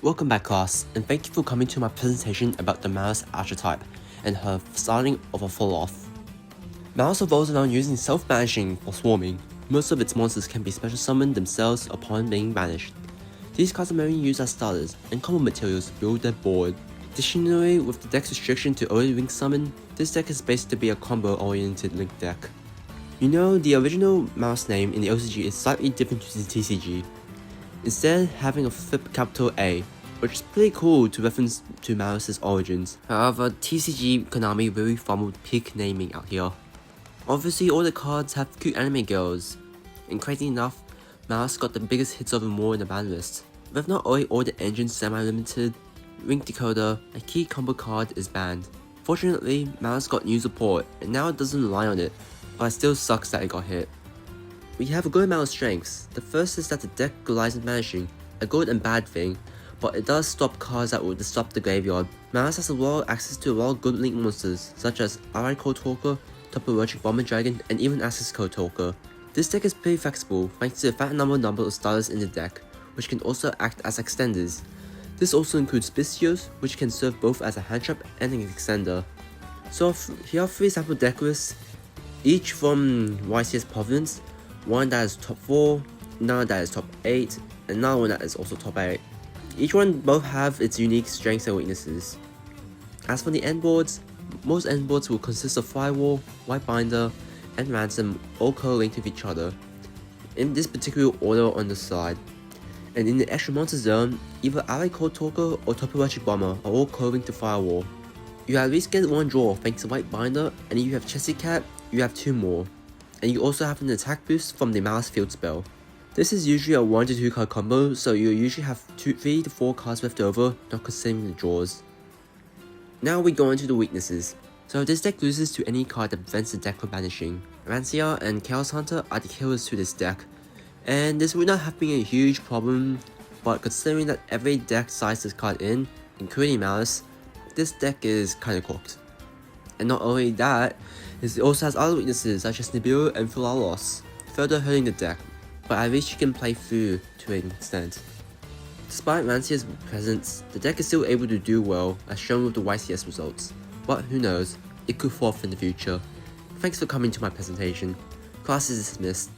Welcome back, class, and thank you for coming to my presentation about the Maliss archetype and her starting of a fall-off. Maliss evolves around using self-banishing for swarming. Most of its monsters can be special summoned themselves upon being banished. These cards are mainly used as starters and common materials to build their board. Additionally, with the deck's restriction to only link summon, this deck is based to be a combo-oriented link deck. You know, the original Maliss name in the OCG is slightly different to the TCG, instead having a flip capital A, which is pretty cool to reference to Maliss's origins. However, TCG Konami really fumbled peak naming out here. Obviously, all the cards have cute anime girls, and crazy enough, Maliss got the biggest hits of them all in the ban list. With not only all the engines semi-limited, Ring Decoder, a key combo card, is banned. Fortunately, Maliss got new support, and now it doesn't rely on it, but it still sucks that it got hit. We have a good amount of strengths. The first is that the deck relies on banishing, a good and bad thing, but it does stop cards that would disrupt the graveyard. Maliss has a lot of access to a lot of good link monsters, such as Allied Code Talker, Topologic Bomber Dragon, and even Access Code Talker. This deck is pretty flexible thanks to a fat number of starters in the deck, which can also act as extenders. This also includes Bestios, which can serve both as a hand trap and an extender. So here are 3 sample deck lists, each from YCS province, one that is top 4, another that is top 8, and another one that is also top 8. Each one both have its unique strengths and weaknesses. As for the endboards, most endboards will consist of Firewall, White Binder, and Ransom all co-linked with each other, in this particular order on the slide. And in the extra monster zone, either Allied Code Talker or Topologic Bomber are all co-linked to Firewall. You at least get 1 draw thanks to White Binder, and if you have Chessy Cat, you have 2 more. And you also have an attack boost from the Maliss field spell. This is usually a 1 to 2 card combo, so you usually have 3 to 4 cards left over, not considering the draws. Now we go into the weaknesses. So this deck loses to any card that prevents the deck from banishing. Rancia and Chaos Hunter are the killers to this deck, and this would not have been a huge problem, but considering that every deck sized this card in, including Maliss, this deck is kinda cooked. And not only that, it also has other weaknesses such as Nibiru and Philalos, further hurting the deck, but at least you can play through to an extent. Despite Rancia's presence, the deck is still able to do well as shown with the YCS results, but who knows, it could fall off in the future. Thanks for coming to my presentation. Class is dismissed.